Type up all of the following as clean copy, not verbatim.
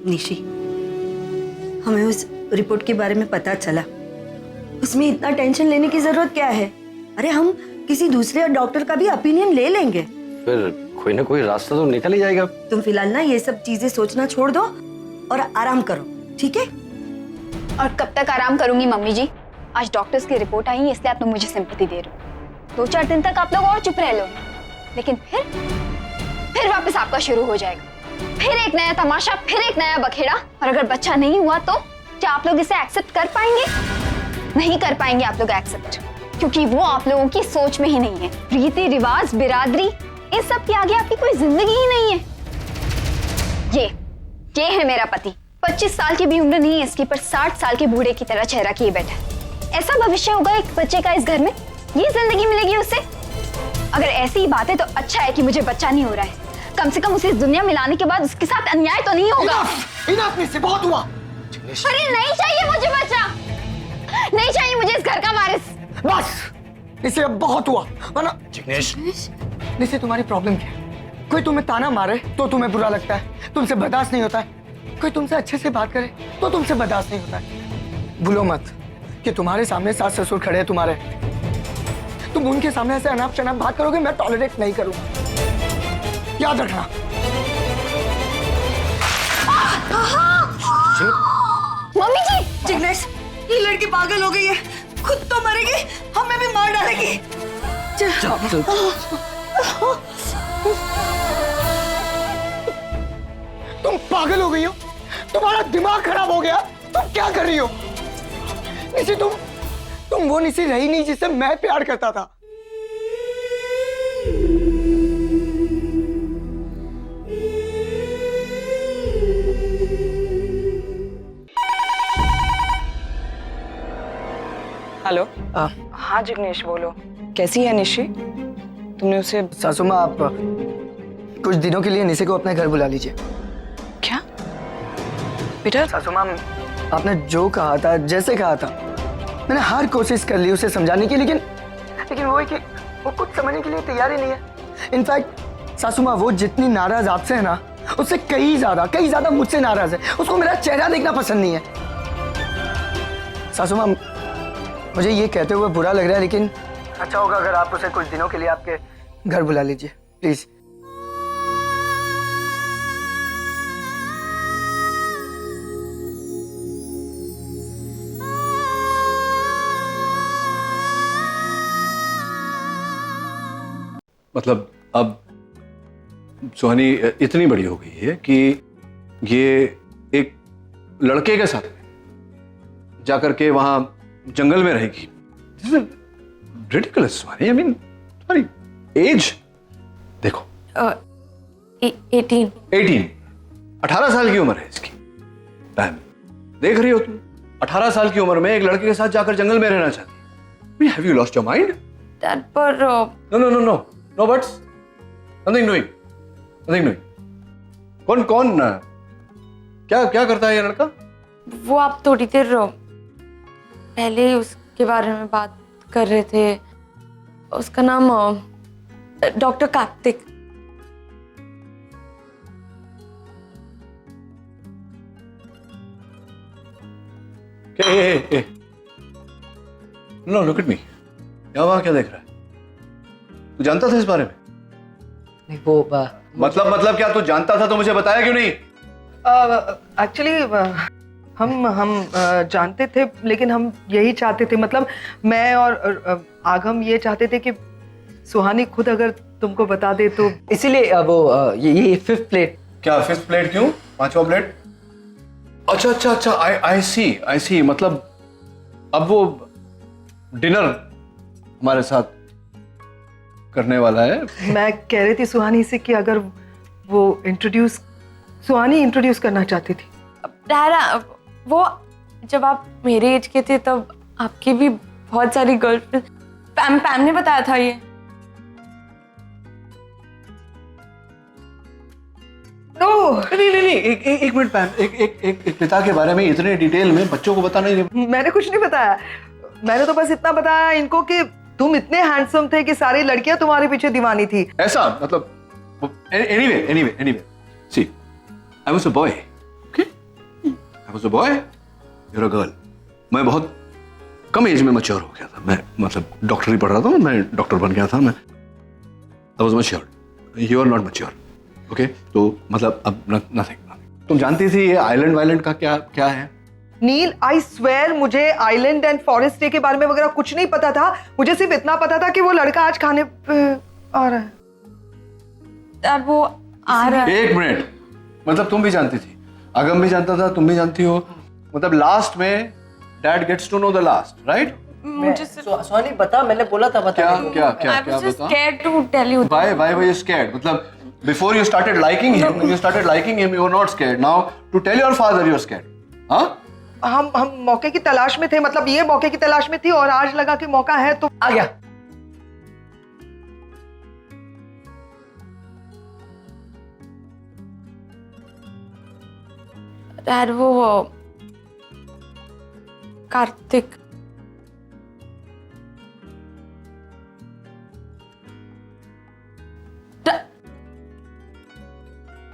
निशी, हमें उस रिपोर्ट के बारे में पता चला। उसमें इतना टेंशन लेने की जरूरत क्या है? अरे हम किसी दूसरे डॉक्टर का भी ओपिनियन ले लेंगे। फिर कोई ना कोई रास्ता तो निकल ही जाएगा। तुम फिलहाल ना ये सब चीजें सोचना छोड़ दो और आराम करो, ठीक है? और कब तक आराम करूंगी मम्मी जी? आज डॉक्टर्स की रिपोर्ट आई है, इसलिए आप लोग मुझे सिंपैथी दे रहे हो। 2-4 दिन तक आप लोग और चुप रह लो, लेकिन फिर वापस आपका शुरू हो जाएगा। फिर एक नया तमाशा, फिर एक नया बखेड़ा। और अगर बच्चा नहीं हुआ तो क्या आप लोग इसे एक्सेप्ट कर पाएंगे? नहीं कर पाएंगे आप लोग एक्सेप्ट, क्योंकि वो आप लोगों की सोच में ही नहीं है। रीति रिवाज, बिरादरी, इन सब के आगे आपकी कोई जिंदगी ही नहीं है। ये है मेरा पति। 25 साल की भी उम्र नहीं है इसकी, पर 60 साल के बूढ़े की तरह चेहरा किए बैठा है। ऐसा भविष्य होगा एक बच्चे का इस घर में? ये जिंदगी मिलेगी उसे? अगर ऐसी ही बात है तो अच्छा है कि मुझे बच्चा नहीं हो रहा है। कम से कम उसे इस दुनिया में लाने के बाद उसके साथ अन्याय तो नहीं होगा। इनफ से बहुत हुआ। अरे नहीं चाहिए मुझे बच्चा, नहीं चाहिए मुझे इस घर का वारिस। बस, इसे अब बहुत हुआ। वरना जिग्नेश, निशी, तुम्हारी प्रॉब्लम क्या है? कोई तुम्हें ताना मारे तो तुम्हें बुरा लगता है, तुमसे बर्दाश्त नहीं होता है। कोई तुमसे अच्छे से बात करे तो तुमसे बर्दाश्त नहीं होता है। भूलो मत कि तुम्हारे सामने सास ससुर खड़े हैं तुम्हारे। तुम उनके सामने ऐसे अनाप शनाप बात करोगे, मैं टॉलरेट नहीं करूंगा, याद रखना। मम्मी जी! जिग्नेश, ये लड़की पागल हो गई है, खुद तो मरेगी, हमें भी मार डालेगी। तुम पागल हो गई हो? तुम्हारा दिमाग खराब हो गया? तुम क्या कर रही हो? निशी, तुम वो निशी रही नहीं जिससे मैं प्यार करता था। हेलो। हाँ जिग्नेश, बोलो। कैसी है निशी? तुमने उसे? सासू माँ, आप कुछ दिनों के लिए निशी को अपने घर बुला लीजिए। क्या बेटा? सासू माँ, आपने जो कहा था, जैसे कहा था, मैंने हर कोशिश कर ली उसे समझाने की, लेकिन वो है कि वो कुछ समझने के लिए तैयार ही नहीं है। इनफैक्ट सासू माँ, वो जितनी नाराज आपसे है ना, उससे कई ज्यादा मुझसे नाराज है। उसको मेरा चेहरा देखना पसंद नहीं है। सासू माँ, मुझे ये कहते हुए बुरा लग रहा है, लेकिन अच्छा होगा अगर आप उसे कुछ दिनों के लिए आपके घर बुला लीजिए, प्लीज। मतलब अब सुहानी इतनी बड़ी हो गई है कि ये एक लड़के के साथ जाकर के वहां जंगल में रहेगी। This is ridiculous Suhani. I mean तुम्हारी एज देखो। 18 साल की उम्र है इसकी। बहन, देख रही हो तुम, 18 साल की उम्र में एक लड़के के साथ जाकर जंगल में रहना चाहती है। Have you lost your mind? Dad, पर no no no no no buts, nothing doing, nothing doing. कौन क्या करता है ये लड़का? वो आप थोड़ी देर पहले उसके बारे में बात कर रहे थे। उसका नाम doctor Karthik. No, look at me. यहाँ वहां क्या देख रहा है? तू जानता था इस बारे में? नहीं, वो मतलब क्या? तू जानता था तो मुझे बताया क्यों नहीं? एक्चुअली हम जानते थे, लेकिन हम यही चाहते थे, मतलब मैं और आगम ये चाहते थे कि सुहानी खुद अगर तुमको बता दे तो। इसीलिए वो ये 5th प्लेट। क्या 5th प्लेट क्यों? 5वां प्लेट? अच्छा, आई सी। मतलब अब वो डिनर हमारे साथ करने वाला है। मैं कह रही थी सुहानी से कि अगर वो सुहानी इंट्रोड्यूस करना चाहती थी। डैड, वो जब आप मेरे एज के थे तब आपकी भी बहुत सारी गर्लफ्रेंड। पैम ने बताया था ये। नहीं, एक मिनट पैम। एक पिता के बारे में इतने डिटेल में बच्चों को बताना ही। मैंने कुछ नहीं बताया, मैंने तो बस इतना बताया इनको कि तुम इतने हैंडसम थे कि सारी लड़कियां तुम्हारे पीछे दीवानी थी। ऐसा मतलब anyway see, I was a boy, okay? I was a boy, you're a girl. मैं बहुत कम एज में मैच्योर हो गया था। मैं मतलब डॉक्टरी पढ़ रहा था, मैं डॉक्टर बन गया था। मैं I was matured. You are not mature. Okay? तो मतलब अब nothing. तुम जानती थी ये आइलैंड वाइलैंड का क्या है? नील, आई स्वेयर मुझे आइलैंड एंड फॉरेस्ट डे के बारे में वगैरह कुछ नहीं पता था। मुझे सिर्फ इतना पता था कि वो लड़का आज खाने पे आ रहा है। यार वो आ रहा है। एक मिनट, मतलब तुम भी जानती थी, आगम भी जानता था, तुम भी जानती हो, मतलब लास्ट में dad gets to know the last, right? मुझे सोनी बता, मैंने बोला था बता। क्या I was just बता? scared to tell you. Why were you scared? मतलब before you started liking him, when you started liking him, you were not scared. Now to tell your father you're scared, हाँ? हम मौके की तलाश में थे, मतलब ये मौके की तलाश में थी और आज लगा कि मौका है तो आ गया। यार वो Kartik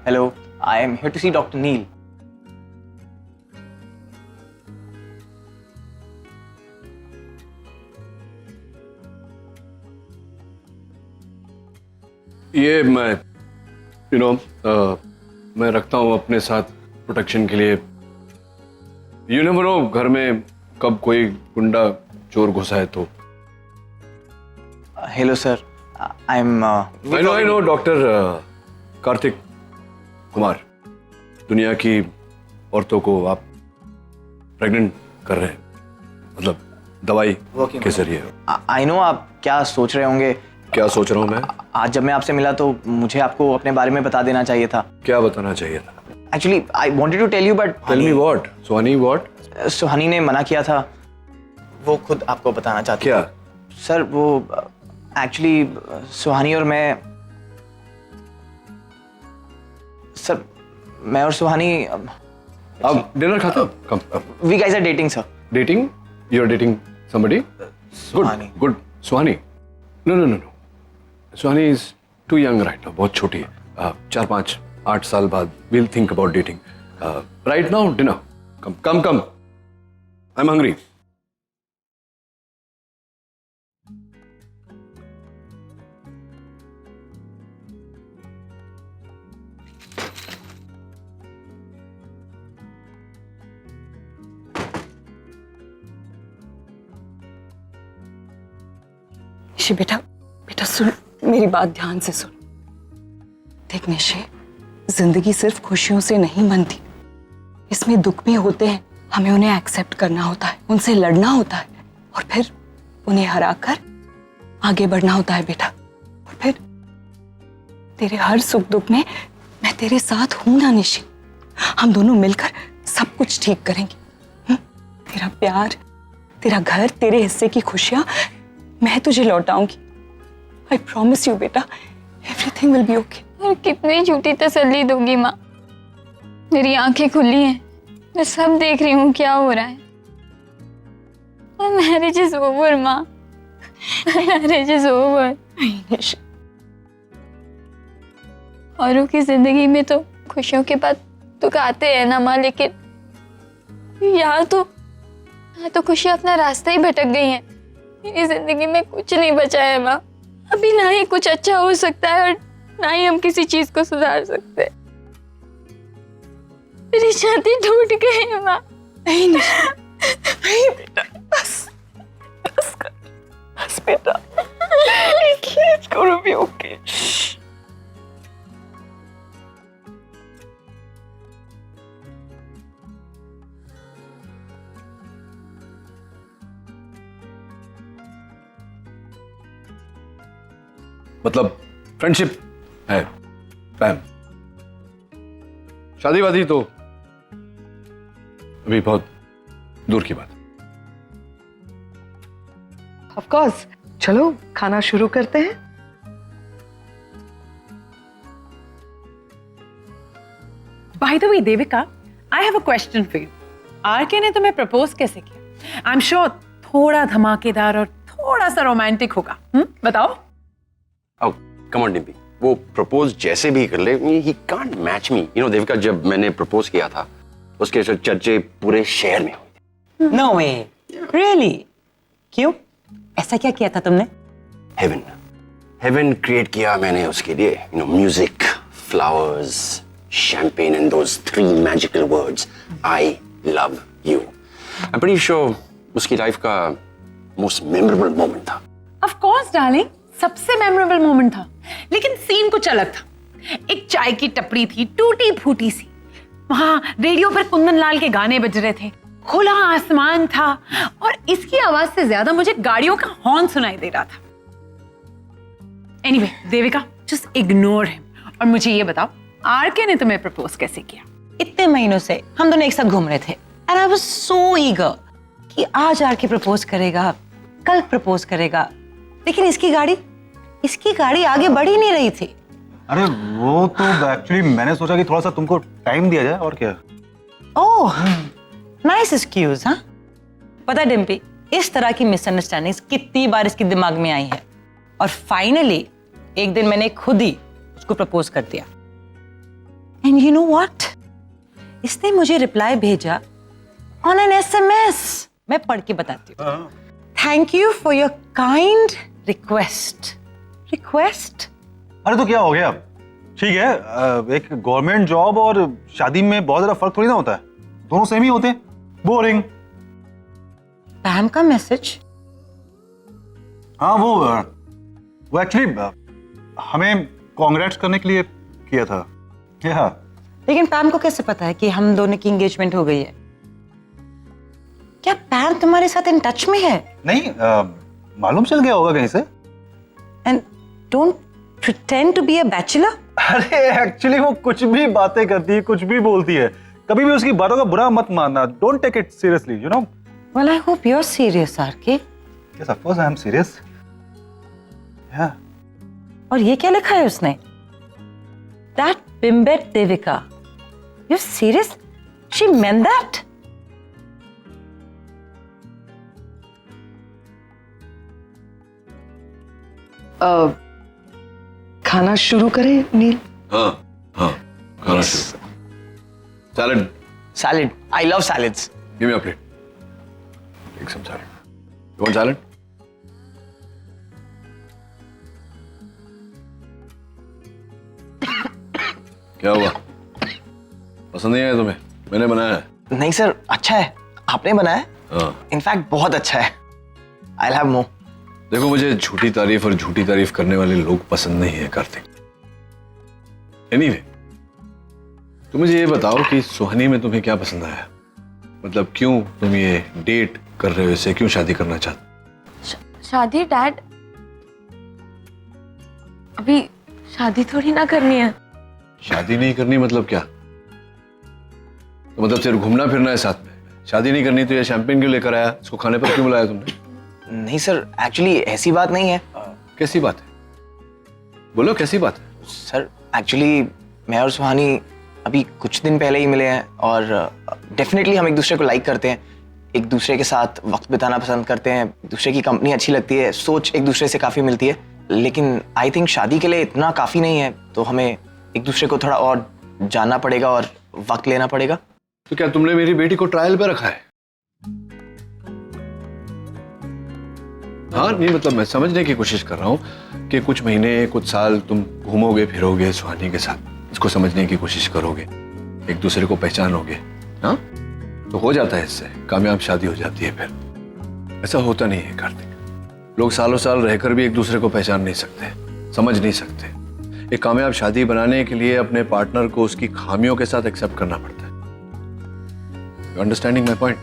Hello, I am here to see Dr. Neil. ये मैं मैं रखता हूँ अपने साथ प्रोटेक्शन के लिए। यू नेवर नो घर में कब कोई गुंडा चोर घुसा है तो। Hello sir, I'm I know doctor Kartik Kumar, दुनिया की औरतों को आप प्रेग्नेंट कर रहे हैं, मतलब दवाई के जरिए। I know आप क्या सोच रहे होंगे। क्या सोच रहा हूँ मैं? आज जब मैं आपसे मिला तो मुझे आपको अपने बारे में बता देना चाहिए था। क्या बताना चाहिए था? Actually, I wanted to tell you but Tell me what? Suhani what? सुहानी ने मना किया था, वो खुद आपको बताना चाहती क्या? सर वो एक्चुअली सुहानी और मैं और सुहानी आप डिनर खाते हो? Come. We guys are dating sir. Dating? You are dating somebody? Suhani. Good. Suhani? No. Suhani is too young right now. बहुत छोटी है। 4-5-8 साल बाद we'll think about dating. Right now dinner. Come. I'm hungry. निशे बेटा सुन, मेरी बात ध्यान से सुन। देख निशे, जिंदगी सिर्फ खुशियों से नहीं बनती, इसमें दुख भी होते हैं। हमें उन्हें एक्सेप्ट करना होता है, उनसे लड़ना होता है और फिर उन्हें हराकर आगे बढ़ना होता है बेटा। और फिर तेरे हर सुख दुख में मैं तेरे साथ हूं ना निशे। हम दोनों मिलकर सब कुछ ठीक करेंगे। तेरा प्यार, तेरा घर, तेरे हिस्से की खुशियां मैं तुझे लौटाऊंगी। आई प्रॉमिस यू बेटा, एवरीथिंग विल बी ओके। और कितनी झूठी तसल्ली दोगी माँ? मेरी आंखें खुली हैं, मैं सब देख रही हूँ क्या हो रहा है। मैरिज इज ओवर माँ, मैरिज इज ओवर। औरों की जिंदगी में तो खुशियों के बाद दुख आते हैं ना माँ, लेकिन यहाँ तो खुशी अपना रास्ता ही भटक गई है। मेरी जिंदगी में कुछ नहीं बचा है माँ। अभी ना ही कुछ अच्छा हो सकता है और ना ही हम किसी चीज को सुधार सकते हैं। मेरी शादी टूट गई है माँ। नहीं बेटा, बस बेटा, it's gonna be okay. मतलब फ्रेंडशिप है पैम, शादी वादी तो अभी बहुत दूर की बात। ऑफ कोर्स, चलो खाना शुरू करते हैं। By the way, Devika, I have a question for you. RK ने तुम्हें प्रपोज कैसे किया? आई एम श्योर थोड़ा धमाकेदार और थोड़ा सा रोमांटिक होगा। बताओ। Oh, come on, डिम्पी, वो प्रपोज जैसे भी कर ले, he can't match me. You know, Devika, जब मैंने प्रपोज किया था उसके चर्चे पूरे शहर में हुए। नो वे, रियली? क्यों? ऐसा क्या किया था तुमने? हेवन, हेवन क्रिएट किया मैंने उसके लिए। You know, music, flowers, champagne and those 3 magical words, I love you. I am pretty sure उसकी लाइफ का मोस्ट मेमोरेबल मोमेंट था। ऑफ कोर्स डार्लिंग, सबसे मेमोरेबल मोमेंट था, लेकिन सीन कुछ अलग था। एक चाय की टपरी थी, टूटी फूटी सी। वहां रेडियो पर कुंदन लाल के गाने बज रहे थे, खुला आसमान था और इसकी आवाज से ज्यादा मुझे गाड़ियों का हॉर्न सुनाई दे रहा था। Anyway, Devika, just ignore him और मुझे ये बताओ, आरके ने तुम्हें प्रपोज कैसे किया? इतने महीनों से हम दोनों एक साथ घूम रहे थे and I was so eager कि आज आरके प्रपोज करेगा, कल प्रपोज करेगा, लेकिन इसकी गाड़ी आगे बढ़ ही नहीं रही थी। अरे वो तो एक्चुअली मैंने सोचा कि थोड़ा सा तुमको टाइम दिया जाए और क्या। ओह, नाइस एक्सक्यूज। हाँ, पता है डिम्पी, इस तरह की मिसअंडरस्टैंडिंग्स कितनी बार इसके दिमाग में आई है और फाइनली एक दिन मैंने खुद ही उसको प्रपोज कर दिया। एंड यू नो व्हाट, इसने मुझे रिप्लाई भेजा ऑन एन SMS। मैं पढ़ के बताती हूँ। Thank you for your kind request. अरे तो क्या हो गया? ठीक है, एक गवर्नमेंट जॉब और शादी में बहुत ज्यादा फर्क थोड़ी ना होता है, दोनों सेम ही होते हैं। बोरिंग। पैम का मैसेज? हाँ, वो एक्चुअली हमें कांग्रेट्स करने के लिए किया था। क्या? लेकिन पैम को कैसे पता है कि हम दोनों की एंगेजमेंट हो गई है? क्या पैम तुम्हारे साथ इन टच में है? नहीं, मालूम चल गया होगा कहीं से। And don't pretend to be a bachelor. अरे एक्चुअली वो कुछ भी बातें करती है, कुछ भी बोलती है, कभी भी उसकी बातों का बुरा मत मानना। Don't take it seriously, you know. Well, I hope you are serious RK. Yes, of course I am serious. Ya. और ये क्या लिखा है उसने? That bimbette Devika. You serious? She meant that? खाना शुरू करें नील? हाँ हाँ, खाना शुरू। Salad. Salad, I love salads. Give me a plate. Take some salad. You want salad? क्या हुआ? पसंद नहीं आया तुम्हें? मैंने बनाया है। नहीं सर, अच्छा है, आपने बनाया? हाँ। इनफैक्ट बहुत अच्छा है। I have more. देखो, मुझे झूठी तारीफ और झूठी तारीफ करने वाले लोग पसंद नहीं है कार्तिक। एनीवे, तुम मुझे ये बताओ कि सुहानी में तुम्हें क्या पसंद आया? मतलब क्यों तुम ये डेट कर रहे हो, इससे क्यों शादी करना चाहते? शादी डैड? अभी शादी थोड़ी ना करनी है। शादी नहीं करनी मतलब क्या? तो मतलब सिर्फ घूमना फिरना है साथ में? शादी नहीं करनी तो ये शैंपेन क्यों लेकर आया? इसको खाने पर क्यों बुलाया तुमने? नहीं सर, एक्चुअली ऐसी बात नहीं है। कैसी बात है? बोलो, कैसी बात है? सर एक्चुअली मैं और सुहानी अभी कुछ दिन पहले ही मिले हैं और डेफिनेटली हम एक दूसरे को लाइक करते हैं, एक दूसरे के साथ वक्त बिताना पसंद करते हैं, दूसरे की कंपनी अच्छी लगती है, सोच एक दूसरे से काफ़ी मिलती है। लेकिन आई थिंक शादी के लिए इतना काफ़ी नहीं है, तो हमें एक दूसरे को थोड़ा और जानना पड़ेगा और वक्त लेना पड़ेगा। तो क्या तुमने मेरी बेटी को ट्रायल पे रखा है? हाँ, नहीं मतलब मैं समझने की कोशिश कर रहा हूँ कि कुछ महीने, कुछ साल तुम घूमोगे फिरोगे सुहानी के साथ, इसको समझने की कोशिश करोगे, एक दूसरे को पहचानोगे। हाँ, तो हो जाता है, इससे कामयाब शादी हो जाती है। फिर ऐसा होता नहीं है कार्तिक। लोग सालों साल रहकर भी एक दूसरे को पहचान नहीं सकते, समझ नहीं सकते। एक कामयाब शादी बनाने के लिए अपने पार्टनर को उसकी खामियों के साथ एक्सेप्ट करना पड़ता है। You understanding my point?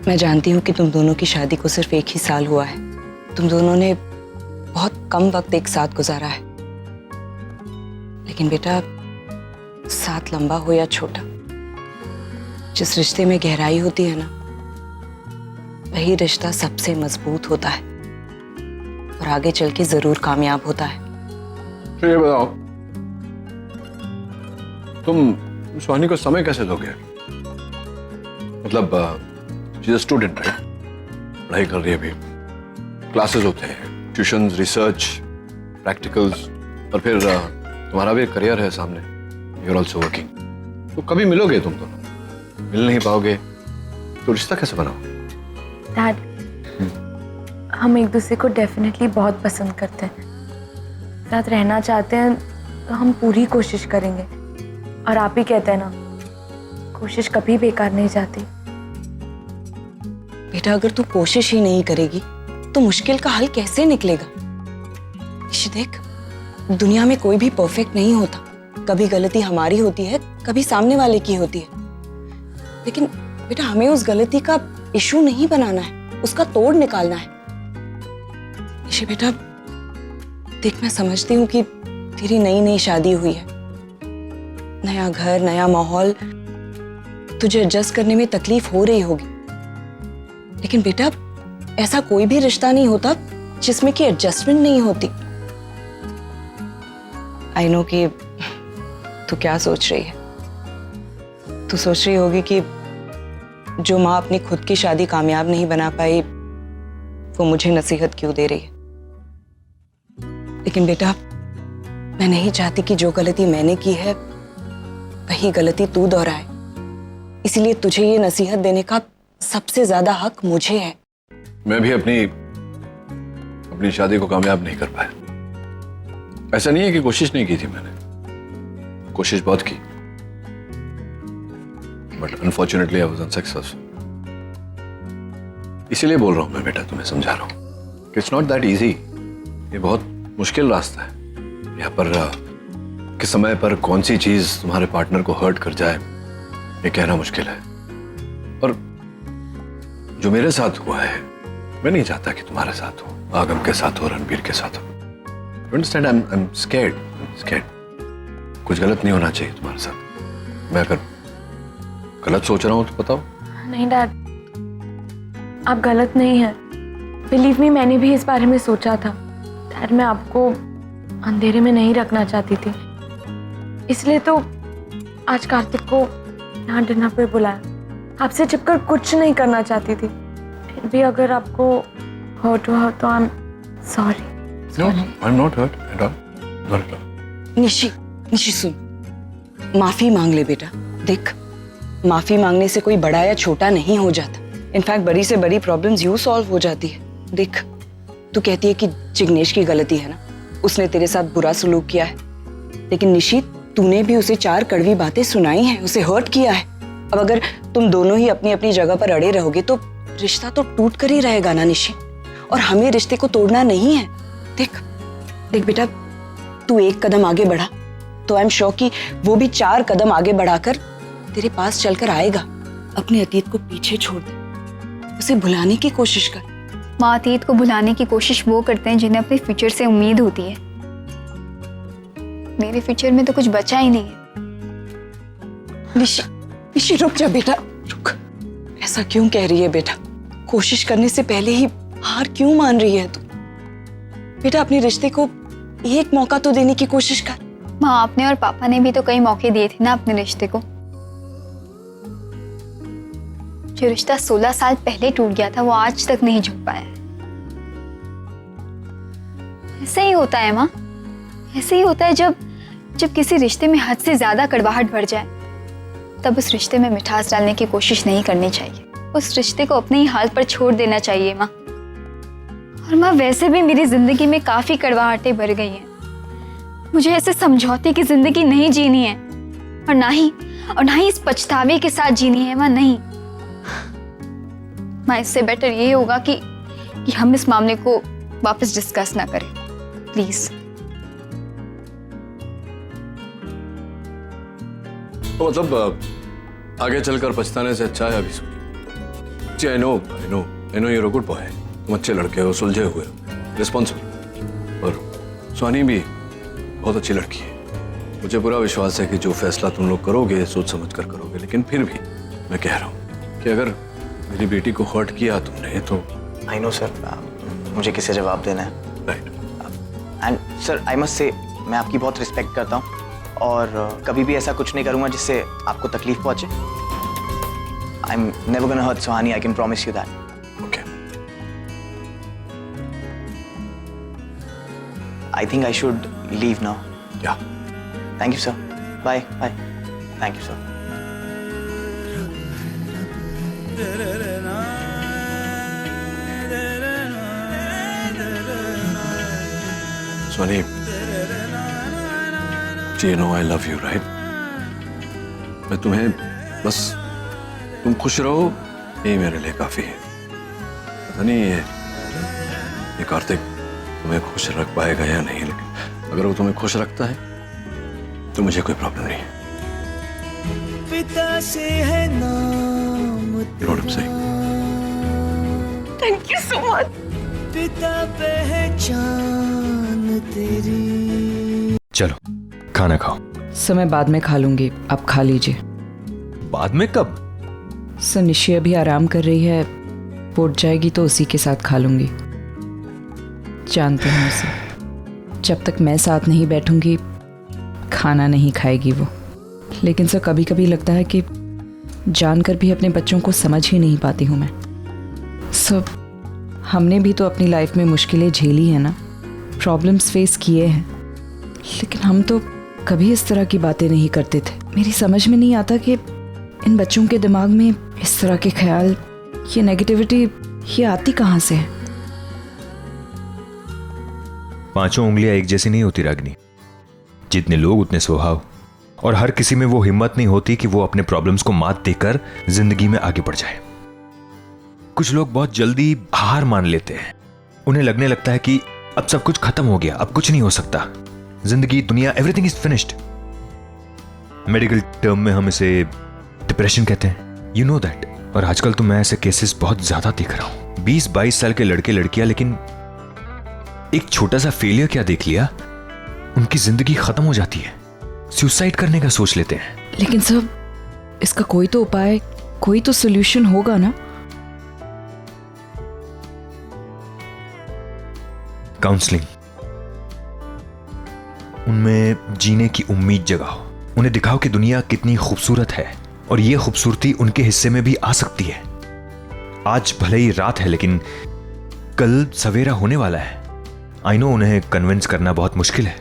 मैं जानती हूँ कि तुम दोनों की शादी को सिर्फ एक ही साल हुआ है। तुम दोनों ने बहुत कम वक्त एक साथ गुजारा है, लेकिन बेटा, साथ लंबा हो या छोटा, जिस रिश्ते में गहराई होती है ना, वही रिश्ता सबसे मजबूत होता है और आगे चल के जरूर कामयाब होता है। तो ये बताओ, तुम सुहानी को समय कैसे दोगे? मतलब she is a student, right? पढ़ाई कर रही है अभी, क्लासेस होते हैं, ट्यूशंस, रिसर्च, प्रैक्टिकल्स, और फिर तुम्हारा भी एक करियर है सामने, यू आर ऑल्सो वर्किंग। तो कभी मिलोगे तुम दोनों? मिल नहीं पाओगे तो रिश्ता कैसे बनाओ? डैड, हम एक दूसरे को डेफिनेटली बहुत पसंद करते हैं, साथ रहना चाहते हैं, तो हम पूरी कोशिश करेंगे। और आप ही कहते हैं ना, कोशिश कभी बेकार नहीं जाती। बेटा अगर तू कोशिश ही नहीं करेगी तो मुश्किल का हल कैसे निकलेगा? निशी देख, दुनिया में कोई भी परफेक्ट नहीं होता। कभी गलती हमारी होती है, कभी सामने वाले की होती है, लेकिन बेटा हमें उस गलती का इशू नहीं बनाना है, उसका तोड़ निकालना है। निशी बेटा देख, मैं समझती हूँ कि तेरी नई नई शादी हुई है, नया घर, नया माहौल, तुझे एडजस्ट करने में तकलीफ हो रही होगी, लेकिन बेटा ऐसा कोई भी रिश्ता नहीं होता जिसमें कि एडजस्टमेंट नहीं होती। आई नो कि तू क्या सोच रही है। तू सोच रही होगी कि जो माँ अपनी खुद की शादी कामयाब नहीं बना पाई वो मुझे नसीहत क्यों दे रही है। लेकिन बेटा मैं नहीं चाहती कि जो गलती मैंने की है वही गलती तू दोहराए, इसीलिए तुझे ये नसीहत देने का सबसे ज्यादा हक मुझे है। मैं भी अपनी शादी को कामयाब नहीं कर पाया। ऐसा नहीं है कि कोशिश नहीं की थी, मैंने कोशिश बहुत की, but unfortunately I was unsuccessful. इसीलिए बोल रहा हूं मैं बेटा, तुम्हें समझा रहा हूं कि इट्स नॉट दैट इजी। ये बहुत मुश्किल रास्ता है। यहाँ पर किस समय पर कौन सी चीज तुम्हारे पार्टनर को हर्ट कर जाए ये कहना मुश्किल है। और जो मेरे साथ हुआ है, मैं नहीं चाहता कि तुम्हारे साथ हो, आगम के साथ हो, रणबीर के साथ हो। You understand? I'm scared. कुछ गलत नहीं होना चाहिए तुम्हारे साथ। मैं अगर गलत सोच रहा हूँ तो बताओ। नहीं डैड, आप गलत नहीं हैं। बिलीव मी, मैंने भी इस बारे में सोचा था। डैड, मैं आपको अंधेरे में नहीं रखना चाहती थी, इसलिए तो आज कार्तिक को यहाँ डिनर पे बुलाया। आपसे छिपकर कुछ नहीं करना चाहती थी, फिर भी अगर आपको हर्ट हुआ तो I am sorry. No, I'm not hurt at all. Not at all. Nishi सुन, माफी मांग ले बेटा। देख, माफी मांगने से कोई बड़ा या छोटा नहीं हो जाता। इनफैक्ट बड़ी से बड़ी प्रॉब्लम्स यूं सॉल्व हो जाती है। देख, तू कहती है कि जिग्नेश की गलती है ना, उसने तेरे साथ बुरा सलूक किया है, लेकिन निशी तूने भी उसे 4 कड़वी बातें सुनाई हैं, उसे हर्ट किया है। अब अगर तुम दोनों ही अपनी अपनी जगह पर अड़े रहोगे तो रिश्ता तो टूट कर ही रहेगा ना निशी, और हमें रिश्ते को तोड़ना नहीं है। देख बेटा, तू 1 कदम आगे बढ़ा तो आई एम श्योर कि वो भी 4 कदम आगे बढ़ाकर तेरे पास चलकर आएगा। अपने अतीत को पीछे छोड़ दे, उसे भुलाने की कोशिश कर। माँ अतीत को भुलाने की कोशिश वो करते हैं जिन्हें अपने फ्यूचर से उम्मीद होती है। मेरे फ्यूचर में तो कुछ बचा ही नहीं है। निशी रुक जा बेटा, रुक। ऐसा क्यों कह रही है बेटा? कोशिश करने से पहले ही हार क्यों मान रही है तू? बेटा अपने रिश्ते को एक मौका तो देने की कोशिश कर। माँ, आपने और पापा ने भी तो कई मौके दिए थे ना अपने रिश्ते को। जो रिश्ता 16 साल पहले टूट गया था वो आज तक नहीं झुक पाया है। ऐसे ही होता है माँ, ऐसे ही होता है जब किसी रिश्ते में हद से ज्यादा कड़वाहट बढ़ जाए, तब उस रिश्ते में मिठास डालने की कोशिश नहीं करनी चाहिए। उस रिश्ते को अपने ही हाल पर छोड़ देना चाहिए माँ। और माँ, वैसे भी मेरी जिंदगी में काफी कड़वाहटें भर गई हैं। मुझे ऐसे समझौते की जिंदगी नहीं जीनी है, और ना ही इस पछतावे के साथ जीनी है माँ, नहीं। माँ, इससे बेटर ये होगा कि हम इस मामले को वापस डिस्कस ना करें, प्लीज। तो मतलब आगे चलकर पछताने से अच्छा है अभी सुनिए। जी, I know you're a good boy। तुम अच्छे लड़के हो, सुलझे हुए हो, रिस्पॉन्सिबल, और सुहानी भी बहुत अच्छी लड़की है। मुझे पूरा विश्वास है कि जो फैसला तुम लोग करोगे सोच समझ कर करोगे, लेकिन फिर भी मैं कह रहा हूँ कि अगर मेरी बेटी को हर्ट किया तुमने तो। आई नो सर, मुझे किसे जवाब देना है। Right. And sir, I must say मैं आपकी बहुत रिस्पेक्ट करता हूँ, और कभी भी ऐसा कुछ नहीं करूँगा जिससे आपको तकलीफ पहुँचे। I am never gonna hurt Suhani, I can promise you that. I think I should leave now. Yeah. Thank you, sir. Bye. Thank you, sir. Soni, you know I love you, right? मैं तुम्हें बस तुम खुश रहो, ये मेरे लिए काफी है। पता नहीं ये कार्तिक तुम्हें खुश रख पाएगा या नहीं, लेकिन अगर वो तुम्हें खुश रखता है तो मुझे कोई प्रॉब्लम नहीं है। पिता से है नाम तेरा। Thank you so much. पिता पहचान तेरी। चलो खाना खाओ। समय बाद में खा लूंगी, आप खा लीजिए। बाद में कब? सर निशी अभी आराम कर रही है, उठ जाएगी तो उसी के साथ खा लूंगी। जानते हैं उसे, जब तक मैं साथ नहीं बैठूंगी खाना नहीं खाएगी वो। लेकिन सर कभी कभी लगता है कि जानकर भी अपने बच्चों को समझ ही नहीं पाती हूँ मैं। सब हमने भी तो अपनी लाइफ में मुश्किलें झेली है ना, प्रॉब्लम्स फेस किए हैं, लेकिन हम तो कभी इस तरह की बातें नहीं करते थे। मेरी समझ में नहीं आता कि इन बच्चों के दिमाग में इस तरह के ख्याल, ये नेगेटिविटी, ये आती कहाँ से है? पांचों उंगलियां एक जैसी नहीं होती रागिनी। जितने लोग उतने स्वभाव, और हर किसी में वो हिम्मत नहीं होती कि वो अपने प्रॉब्लम्स को मात देकर जिंदगी में आगे बढ़ जाए। कुछ लोग बहुत जल्दी हार मान लेते हैं। उन्हें लगने लगता है कि अब सब कुछ खत्म हो गया, अब कुछ नहीं हो सकता, जिंदगी, दुनिया, everything is finished. Medical term में हम इसे डिप्रेशन कहते हैं, यू नो दैट। और आजकल तो मैं ऐसे केसेस बहुत ज्यादा देख रहा हूं। 20-22 साल के लड़के लड़कियां, लेकिन एक छोटा सा फेलियर क्या देख लिया, उनकी जिंदगी खत्म हो जाती है, सुसाइड करने का सोच लेते हैं। लेकिन सब इसका कोई तो उपाय, कोई तो सोल्यूशन होगा ना? काउंसलिंग। उनमें जीने की उम्मीद जगाओ, उन्हें दिखाओ कि दुनिया कितनी खूबसूरत है और ये खूबसूरती उनके हिस्से में भी आ सकती है। आज भले ही रात है, लेकिन कल सवेरा होने वाला है। आई नो उन्हें कन्विंस करना बहुत मुश्किल है,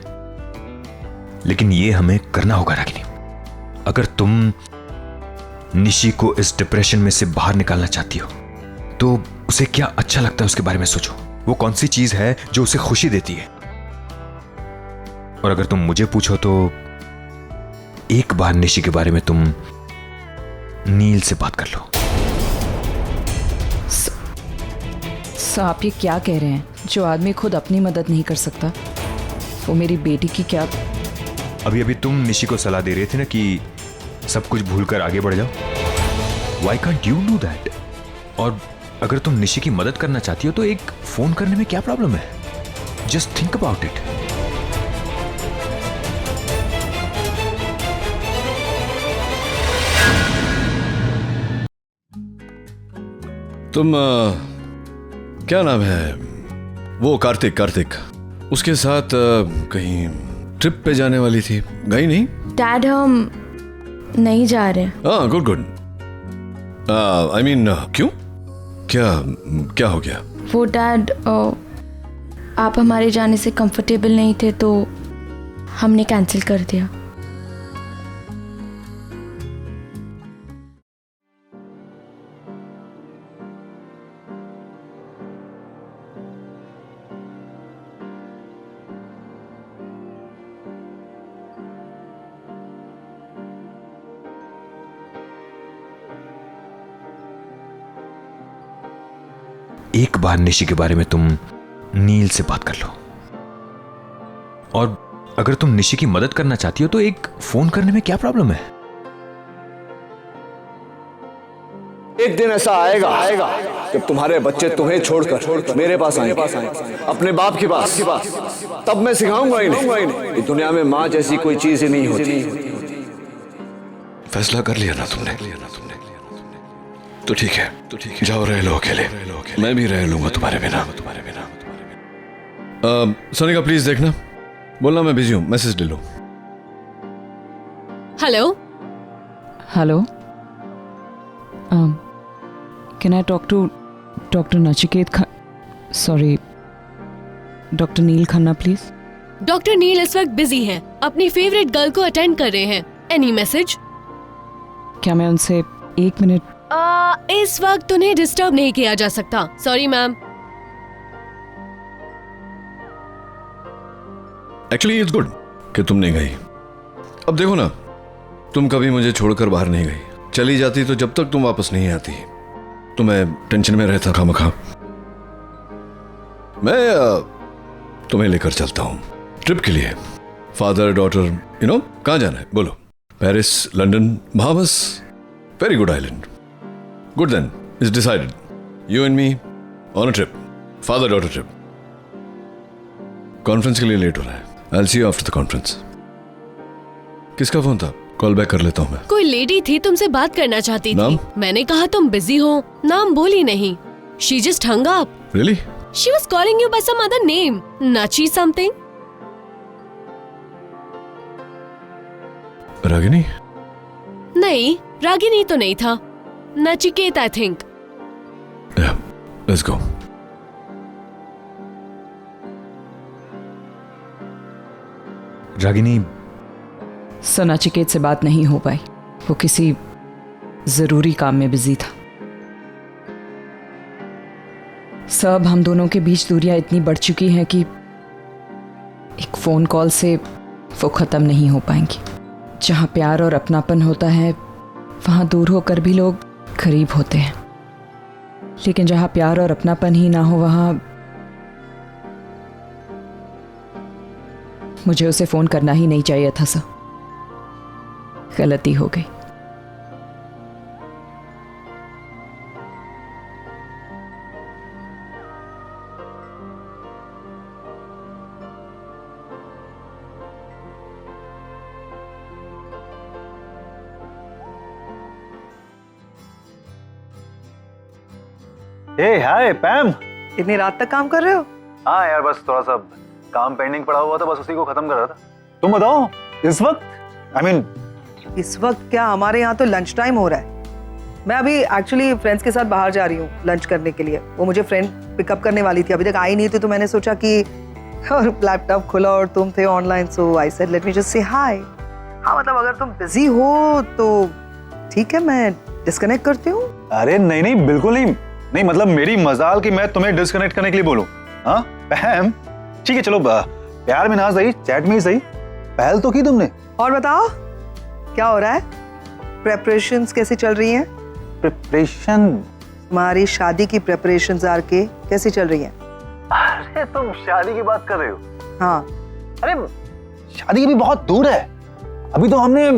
लेकिन ये हमें करना होगा रागिनी। अगर तुम निशी को इस डिप्रेशन में से बाहर निकालना चाहती हो तो उसे क्या अच्छा लगता है उसके बारे में सोचो। वो कौन सी चीज है जो उसे खुशी देती है। और अगर तुम मुझे पूछो तो एक बार निशी के बारे में तुम नील से बात कर लो। आप ये क्या कह रहे हैं? जो आदमी खुद अपनी मदद नहीं कर सकता, वो मेरी बेटी की क्या? अभी अभी तुम निशी को सलाह दे रहे थे ना कि सब कुछ भूलकर आगे बढ़ जाओ। Why can't you do that? और अगर तुम निशी की मदद करना चाहती हो तो एक फोन करने में क्या प्रॉब्लम है? Just think about it. तुम क्या नाम है वो? कार्तिक उसके साथ कहीं ट्रिप पे जाने वाली थी, गई नहीं? डैड हम नहीं जा रहे। हाँ, गुड। आई मीन क्यों? क्या हो गया? वो डैड, आप हमारे जाने से कंफर्टेबल नहीं थे तो हमने कैंसिल कर दिया। एक बार निशी के बारे में तुम नील से बात कर लो। और अगर तुम निशी की मदद करना चाहती हो तो एक फोन करने में क्या प्रॉब्लम है? एक दिन ऐसा आएगा जब तुम्हारे बच्चे तुम्हें छोड़कर मेरे पास आएंगे, अपने बाप के पास। तब मैं सिखाऊंगा इन्हें कि दुनिया में माँ जैसी कोई चीज ही नहीं होती। फैसला कर लिया ना तुमने? तो ठीक है, जाओ रह लो अकेले, मैं भी रह लूंगा तुम्हारे बिना। सोनिका प्लीज देखना, बोलना मैं बिजी हूँ, मैसेज ले लो। Hello, can I talk to doctor Nachiket sorry doctor Neel Khanna please? Doctor Neel इस वक्त बिजी हैं, अपनी फेवरेट गर्ल को अटेंड कर रहे हैं। Any message? क्या मैं उनसे 1 मिनट इस वक्त उन्हें डिस्टर्ब नहीं किया जा सकता। Sorry ma'am. Actually it's good कि तुम नहीं गई। अब देखो ना, तुम कभी मुझे छोड़कर बाहर नहीं गई। चली जाती तो जब तक तुम वापस नहीं आती तो मैं टेंशन में रहता खामखा। मैं तुम्हें लेकर चलता हूं ट्रिप के लिए। फादर डॉटर कहाँ जाना है बोलो? Paris, London, Bahamas. Very good island. Good then, it's decided. You and me on a trip, father daughter trip. Conference के लिए लेट हो रहा है। I will see you after the conference. किसका फोन था? कॉल बैक कर लेता हूँ मैं। कोई लेडी थी, तुमसे बात करना चाहती नाम? थी। मैंने कहा तुम बिजी हो, नाम बोली नहीं। She just hung up. Really? She was calling you by some other name. Nachi something. Ragini? नहीं, रागिनी तो नहीं था। Nachiket I think. Yeah, let's go. Ragini, Nachiket से बात नहीं हो पाई। वो किसी जरूरी काम में बिजी था। सब हम दोनों के बीच दूरियां इतनी बढ़ चुकी हैं कि एक फोन कॉल से वो खत्म नहीं हो पाएंगी। जहां प्यार और अपनापन होता है वहां दूर होकर भी लोग करीब होते हैं, लेकिन जहां प्यार और अपनापन ही ना हो वहां मुझे उसे फोन करना ही नहीं चाहिए था। सर, गलती हो गई। हाय पैम। इतनी रात तक काम कर रहे हो? हाँ यार, बस थोड़ा सा काम पेंडिंग पड़ा हुआ था, बस उसी को खत्म कर रहा था। तुम बताओ इस वक्त? I mean, इस वक्त क्या, हमारे यहाँ तो लंच टाइम हो रहा है। मैं अभी एक्चुअली फ्रेंड्स के साथ बाहर जा रही हूँ लंच करने के लिए। वो मुझे फ्रेंड पिकअप करने वाली थी, अभी तक आई नहीं थी, तो मैंने सोचा कि और लैपटॉप खुला और तुम थे online, so I said let me just say hi. हाँ मतलब अगर तुम बिजी हो तो ठीक है, मैं डिस्कनेक्ट करती हूँ। अरे नहीं नहीं, बिल्कुल नहीं। नहीं मतलब मेरी मजाल कि मैं तुम्हें डिस्कनेक्ट करने के लिए बोलूं। हाँ पैम, ठीक है चलो, प्यार में ना सही, चैट में ही सही, पहल तो की तुमने। और बताओ क्या हो रहा है? प्रेपरेशंस कैसी चल रही हैं? प्रिपरेशन? तुम्हारी शादी की प्रेपरेशंस आर के कैसी चल रही हैं? अरे तुम शादी की बात कर रहे हो? हाँ। अरे शादी भी बहुत दूर है, अभी तो हमने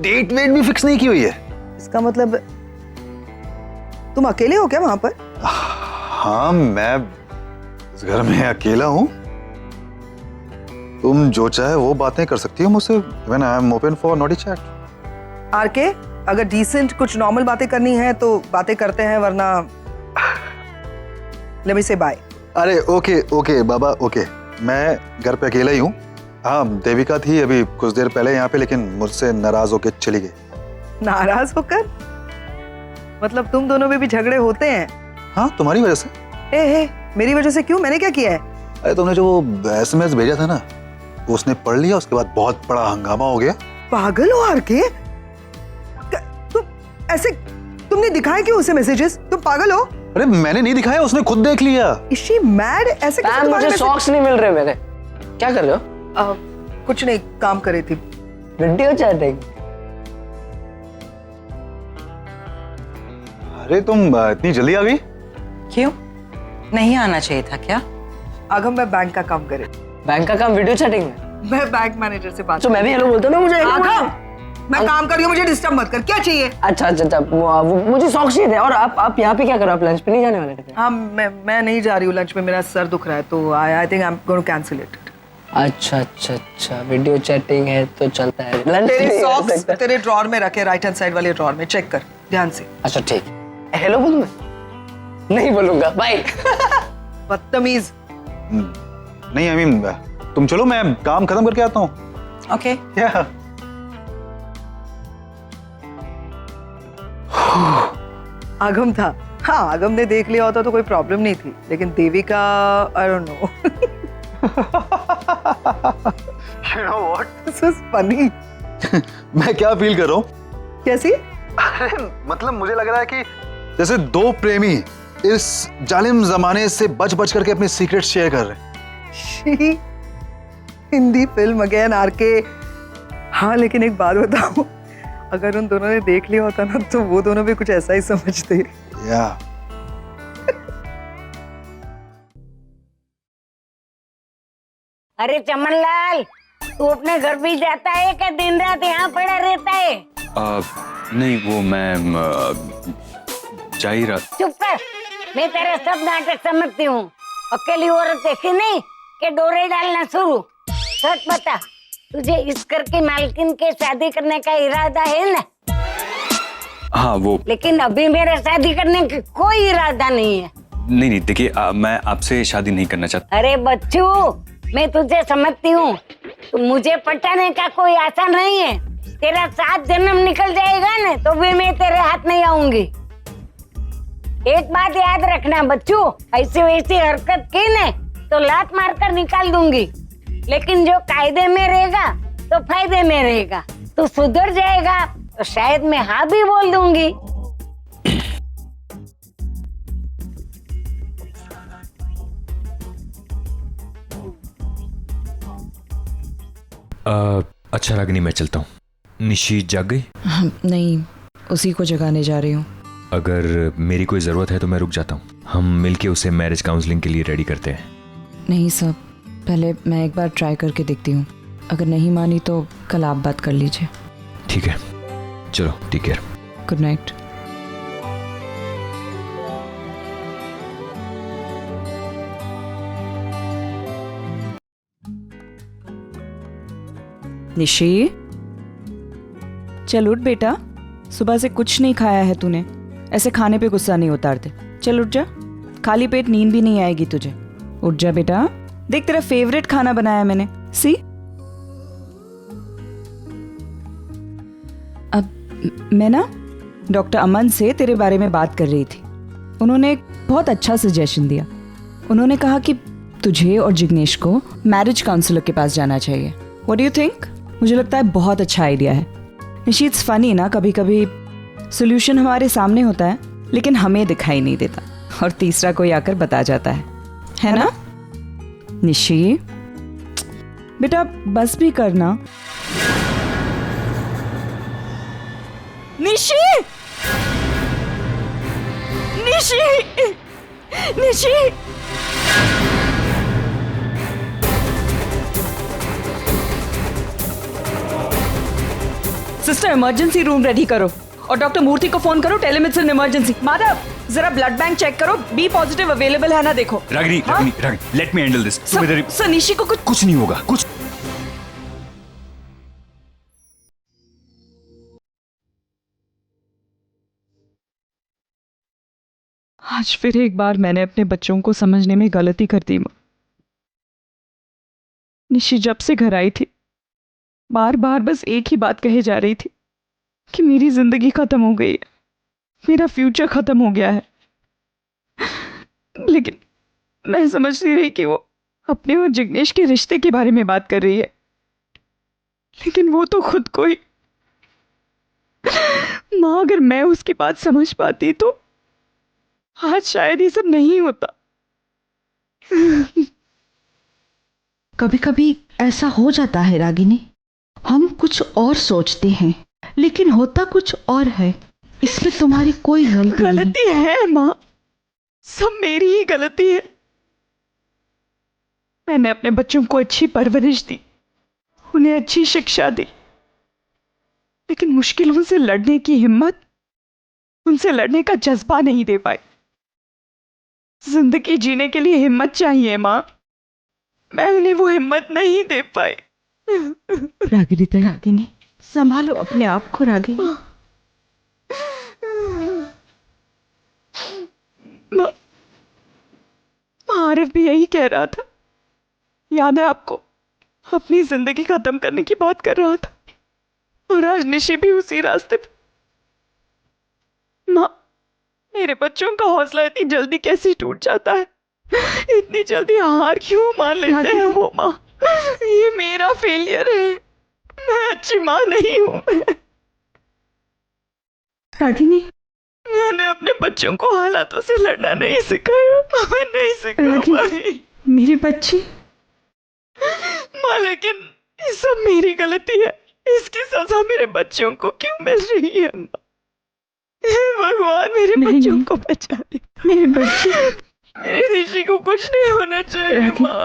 डेट वेट भी फिक्स नहीं की हुई है। इसका मतलब तुम अकेले हो क्या वहां पर? हाँ, मैं इस घर में अकेला हूँ। तुम जो चाहे वो बातें कर सकती हो मुझसे। Even I am open for naughty chat. RK, अगर डिसेंट कुछ नॉर्मल बातें करनी है तो बातें करते हैं, वरना लेट मी से बाय। अरे ओके ओके बाबा, ओके। मैं घर पे अकेला ही हूँ। हाँ, देविका थी अभी कुछ देर पहले यहाँ पे, लेकिन मुझसे नाराज होके चली गई। नाराज होकर? मतलब तुम दोनों में भी झगड़े होते हैं? हाँ, तुम्हारी वजह से। ए, मेरी वजह से क्यों? मैंने क्या किया है? अरे तुमने जो वो SMS भेजा था ना, वो उसने पढ़ लिया, उसके बाद बहुत बड़ा हंगामा हो गया। पागल हो आरके? तुम ऐसे, तुमने दिखाया क्यों उसे मैसेजेस? तुम पागल हो? अरे मैंने नहीं दिखाया, उसने खुद देख लिया। Is she mad? ऐसे कैसे? मुझे सॉक्स नहीं मिल रहे मेरे। क्या कर रहे हो? कुछ नहीं, काम कर रही थी। Video chatting? अरे तुम इतनी जल्दी आ गई? क्यों? नहीं आना चाहिए था क्या? आगम, मैं बैंक का काम करे। बैंक का काम वीडियो चैटिंग में? मैं बैंक मैनेजर से बात। तो मैं भी हेलो बोलता हूँ ना, मुझे आगम, मैं काम कर रही हूँ, मुझे डिस्टर्ब मत कर। क्या चाहिए? अच्छा, मुझे सॉक्स चाहिए थे। और आप यहाँ पे क्या कर रहे हो? आप लंच पे नहीं जाने वाले थे? हाँ, मैं नहीं जा रही हूँ लंच में, मेरा सर दुख रहा है, तो I think I am going to cancel it. अच्छा, वीडियो चैटिंग है तो चलता है। लंच तेरे सॉक्स तेरे ड्रॉर में रखे, राइट हैंड साइड वाले ड्रॉर में, चेक कर ध्यान से। अच्छा ठीक। हेलो बोलूँ मैं? नहीं बोलूंगा, बाय। बदतमीज। नहीं, आई मीन तुम चलो, मैं काम खत्म करके आता हूँ। ओके। आगम था। हाँ, आगम ने देख लिया होता तो कोई प्रॉब्लम नहीं थी, लेकिन Devika, I don't know. You know what? This is funny. मैं क्या फील कर रहा हूँ? कैसी? अरे मतलब मुझे लग रहा है कि जैसे दो प्रेमी इस जालिम जमाने से बच बच करके अपने सीक्रेट शेयर कर रहे हैं। Hindi film again RK. हाँ लेकिन एक बात बताओ, अगर उन दोनों ने देख लिया होता ना तो वो दोनों भी कुछ ऐसा ही समझते। या अरे चमनलाल, तू अपने घर भी जाता है क्या दिन रात यहाँ पड़ा रहता है? नहीं, वो मैं जा ही रहा। चुप कर, मैं तेरा सब नाटक समझती हूँ। अकेली औरत देखी नहीं कि डोरे डालना शुरू। सच बता, तुझे इस घर की मालकिन के शादी करने का इरादा है ना? हाँ वो। लेकिन अभी मेरे शादी करने का कोई इरादा नहीं है। नहीं, देखिए मैं आपसे शादी नहीं करना चाहता। अरे बच्चू, मैं तुझे समझती हूँ, तो मुझे पटाने का कोई आशा नहीं है। तेरा 7 जन्म निकल जाएगा ना तो भी मैं तेरे हाथ नहीं आऊंगी। एक बात याद रखना बच्चू, ऐसी वैसी हरकत की ने तो लात मारकर निकाल दूंगी। लेकिन जो कायदे में रहेगा तो फायदे में रहेगा। तू सुधर जाएगा तो शायद मैं हाँ भी बोल दूंगी। अच्छा रागिनी, मैं चलता हूँ। निशी जाग गई? नहीं, उसी को जगाने जा रही हूँ। अगर मेरी कोई ज़रूरत है तो मैं रुक जाता हूँ। हम मिलके उसे मैरिज काउंसलिंग के लिए रेडी करते हैं। नहीं सब, पहले मैं एक बार ट्राई करके देखती हूँ। अगर नहीं मानी तो कल आप बात कर लीजिए। ठीक है, चलो, take care. Good night. Nishi, चल उठ बेटा, सुबह से कुछ नहीं खाया है तूने। ऐसे खाने पे गुस्सा नहीं उतारते। चल उठ जा, खाली पेट नींद भी नहीं आएगी तुझे। उठ जा बेटा, देख तेरा फेवरेट खाना बनाया मैंने। सी, अब मैं ना डॉक्टर अमन से तेरे बारे में बात कर रही थी। उन्होंने एक बहुत अच्छा सजेशन दिया। उन्होंने कहा कि तुझे और जिग्नेश को मैरिज काउंसलर के पास जाना चाहिए। What do you think? मुझे लगता है बहुत अच्छा आइडिया है। निशी, इट्स फनी ना, कभी कभी सोल्यूशन हमारे सामने होता है लेकिन हमें दिखाई नहीं देता और तीसरा कोई आकर बता जाता है ना? निशी बेटा, बस भी करना। Nishi, Nishi, Nishi. Sister, emergency room ready करो और डॉक्टर मूर्ति को फोन करो। Telemedicine emergency. माधव, जरा ब्लड बैंक चेक करो, बी पॉजिटिव अवेलेबल है ना देखो। रागिनी, हाँ? Ragini, let me handle this. Sir, Nishi को कुछ नहीं होगा, कुछ। आज फिर एक बार मैंने अपने बच्चों को समझने में गलती कर दी। निशी जब से घर आई थी बार बार बस एक ही बात कहे जा रही थी कि मेरी जिंदगी खत्म हो गई है, मेरा फ्यूचर खत्म हो गया है। लेकिन मैं समझ नहीं रही कि वो अपने और जिग्नेश के रिश्ते के बारे में बात कर रही है। लेकिन वो तो खुद को ही, माँ, अगर मैं उसकी बात समझ पाती तो आज शायद ये सब नहीं होता। कभी कभी ऐसा हो जाता है रागिनी, हम कुछ और सोचते हैं लेकिन होता कुछ और है। इसमें तुम्हारी कोई गलती है माँ, सब मेरी ही गलती है। मैंने अपने बच्चों को अच्छी परवरिश दी, उन्हें अच्छी शिक्षा दी, लेकिन मुश्किलों से लड़ने की हिम्मत, उनसे लड़ने का जज्बा नहीं दे पाई। जिंदगी जीने के लिए हिम्मत चाहिए माँ, मैं उन्हें वो हिम्मत नहीं दे पाई। रागिनी, संभालो अपने आप को रागिनी। आरिफ भी यही कह रहा था, याद है आपको? अपनी जिंदगी खत्म करने की बात कर रहा था और आज निशी भी उसी रास्ते पे। माँ, मेरे बच्चों का हौसला इतनी जल्दी कैसे टूट जाता है? इतनी जल्दी हार क्यों मान लेते हैं वो माँ? ये मेरा फेलियर है, मैं अच्छी माँ नहीं हूँ। रागिनी, मैंने अपने बच्चों को हालातों से लड़ना नहीं सिखाया, मैं नहीं सिखा पाई। मेरी बच्ची। माँ, लेकिन ये सब मेरी गलती है। इसकी सजा मेरे बच्चों को क्यों मिल रही है? हे भगवान, मेरे बच्चों को बचा दे। मेरी बच्ची। मेरी ऋषि को कुछ नहीं होना चाहिए माँ।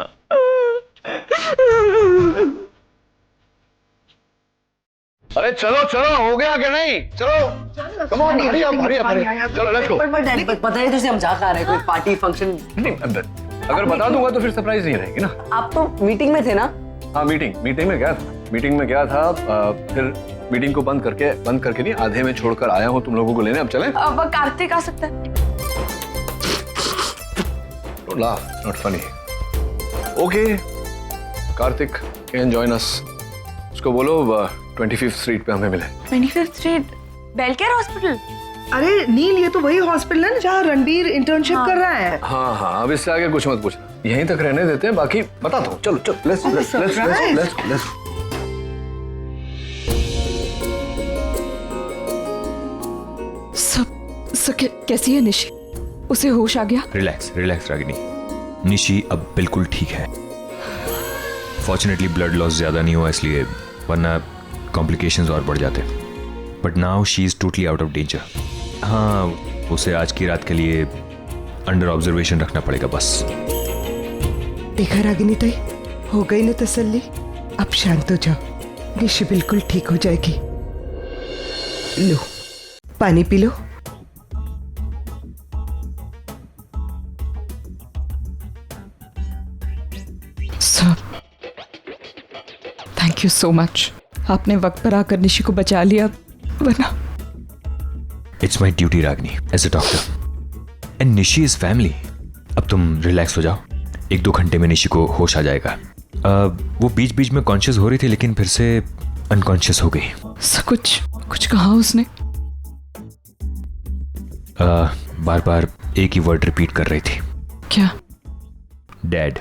अरे चलो चलो, हो गया कि नहीं? चलो कम ऑन, हरी अप, चलो लेट्स गो। पता नहीं तुझे हम जा रहे हैं, कोई पार्टी फंक्शन। नहीं, अगर बता दूंगा तो फिर सरप्राइज नहीं रहेगी ना। आप तो मीटिंग में थे ना? हाँ, मीटिंग में गया था। फिर मीटिंग को बंद करके नहीं, आधे में छोड़कर आया हूँ तुम लोगों को लेने। अब चलें? अब कार्तिक आ सकता है। Don't laugh, it's not funny. Okay, Kartik can join us. उसको बोलो 25th स्ट्रीट पे हमें मिले। 25th street, बेलकेयर hospital. अरे नील, ये तो वही हॉस्पिटल है ना जहाँ रणबीर इंटर्नशिप कर रहा है। हाँ, अब इससे आगे कुछ मत पूछना, यहीं तक रहने देते हैं, बाकी बता दो। चलो let's सब कैसी है निशी? उसे होश आ गया? रिलैक्स रागिनी। निशी अब बिल्कुल ठीक है। फॉर्चुनेटली ब्लड लॉस ज्यादा नहीं हुआ इसलिए, वरना कॉम्प्लिकेशंस और बढ़ जाते। But now she is totally out of danger. हाँ, उसे आज की रात के लिए अंडर ऑब्जर्वेशन रखना पड़ेगा बस। देखा रागिनी ताई, हो गई ना तसल्ली। अब शांत हो जाओ, निशी बिल्कुल ठीक हो जाएगी। लो, पानी पी लो। थैंक यू सो मच, आपने वक्त पर आकर निशी को बचा लिया, वरना। It's my duty Ragini, as a doctor, and Nishi is family. अब तुम रिलैक्स हो जाओ, 1-2 घंटे में निशी को होश आ जाएगा। वो बीच बीच में कॉन्शियस हो रही थी, लेकिन फिर से अनकॉन्शियस हो गई। कुछ कहा उसने? बार बार एक ही वर्ड रिपीट कर रही थी। क्या? डैड।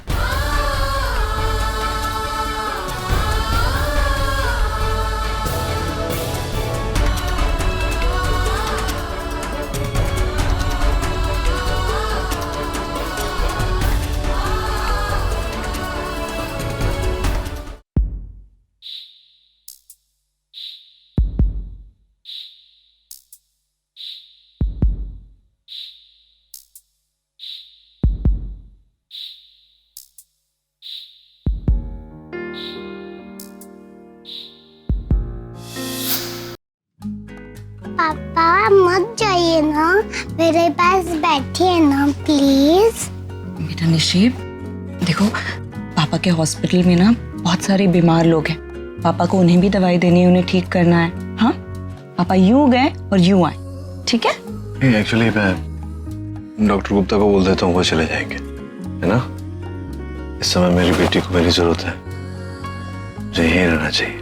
पापा मत जाइए ना, मेरे पास बैठिए ना प्लीज। बेटा निशी, देखो पापा के हॉस्पिटल में ना बहुत सारे बीमार लोग हैं। पापा को उन्हें भी दवाई देनी है, उन्हें ठीक करना है। हाँ, पापा यूं गए और यूं आए, ठीक है? एक्चुअली मैं डॉक्टर गुप्ता को बोल देता हूँ, वो चले जाएंगे, है ना? इस समय मेरी बेटी को मेरी जरूरत है, मुझे यहीं रहना चाहिए।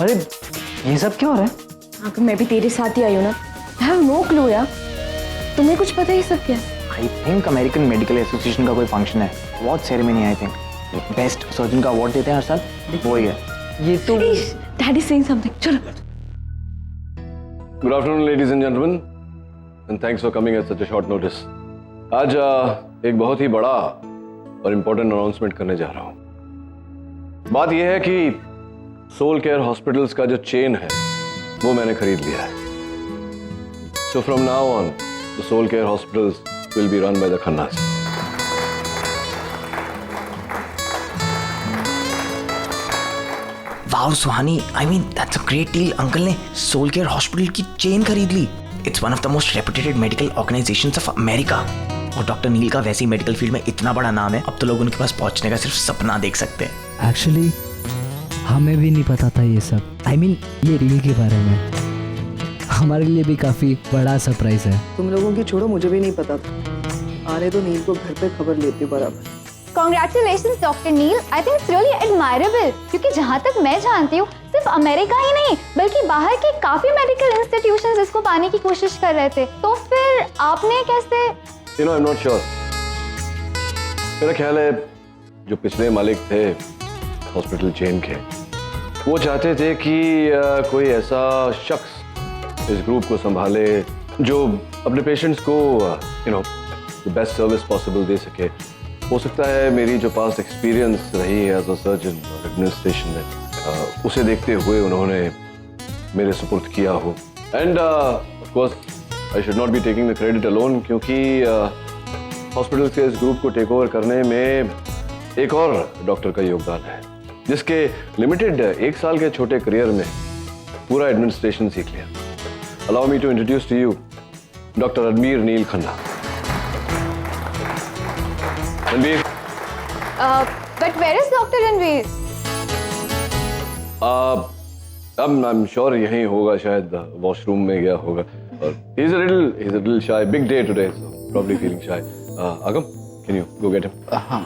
अरे ये सब क्यों हो रहा है? हाँ, मैं भी तेरे साथ ही आई हूँ ना। आई हैव नो क्लू यार, तुम्हें कुछ पता ही सब क्या? I think American medical association का कोई फंक्शन है, award ceremony. I think best surgeon का अवार्ड देते हैं हर साल, वो ही है। ये तो डैडी सेइंग समथिंग। चलो। Good afternoon ladies and gentleman, and thanks for coming at such a short notice. आज एक बहुत ही बड़ा और इम्पोर्टेंट अनाउंसमेंट करने जा रहा हूँ। बात यह है कि सोल केयर हॉस्पिटल्स का जो चेन है वो मैंने खरीद लिया है। So from now on the Soul Care hospitals will be run by the Khannas. Wow Suhani, I mean that's a great deal. Uncle ने सोल केयर हॉस्पिटल की चेन खरीद ली। It's one of the most reputed medical organisations of America. और doctor Neel का वैसे ही medical field में इतना बड़ा नाम है, अब तो लोग उनके पास पहुंचने का सिर्फ सपना देख सकते हैं। एक्चुअली हमें भी नहीं पता था ये सब। आई मीन ये रील के बारे में हमारे लिए भी काफी बड़ा सरप्राइज है। तुम लोगों की छोड़ो, मुझे भी नहीं पता था। आने तो नील को घर पे खबर लेती बराबर। Congratulations, Dr. Neil. I think it's really admirable. क्योंकि जहाँ तक मैं जानती हूँ सिर्फ अमेरिका ही नहीं बल्कि बाहर के काफी मेडिकल इंस्टीट्यूशंस इसको पाने की कोशिश कर रहे थे। तो फिर आपने कैसे? You know, I'm not sure. मेरा ख्याल है जो पिछले मालिक थे हॉस्पिटल चेन के, वो चाहते थे कि कोई ऐसा शख्स इस ग्रुप को संभाले जो अपने पेशेंट्स को द बेस्ट सर्विस पॉसिबल दे सके। हो सकता है मेरी जो पास्ट एक्सपीरियंस रही है एज अ सर्जन और एडमिनिस्ट्रेशन में, उसे देखते हुए उन्होंने मेरे सुपुर्द किया हो। End of course I should not be taking the credit alone, क्योंकि हॉस्पिटल के इस ग्रुप को टेक ओवर करने में एक और डॉक्टर का योगदान है, जिसके लिमिटेड 1 साल के छोटे करियर में पूरा एडमिनिस्ट्रेशन सीख लिया। Allow me to introduce to you doctor Ranbir Neel Khanna. Ranbir. But where is Dr. Ranveer? I'm sure यहीं होगा, शायद वॉशरूम में गया होगा। और he's a little shy. Big day today, so probably feeling shy. Agam, can you go get him? हाँ।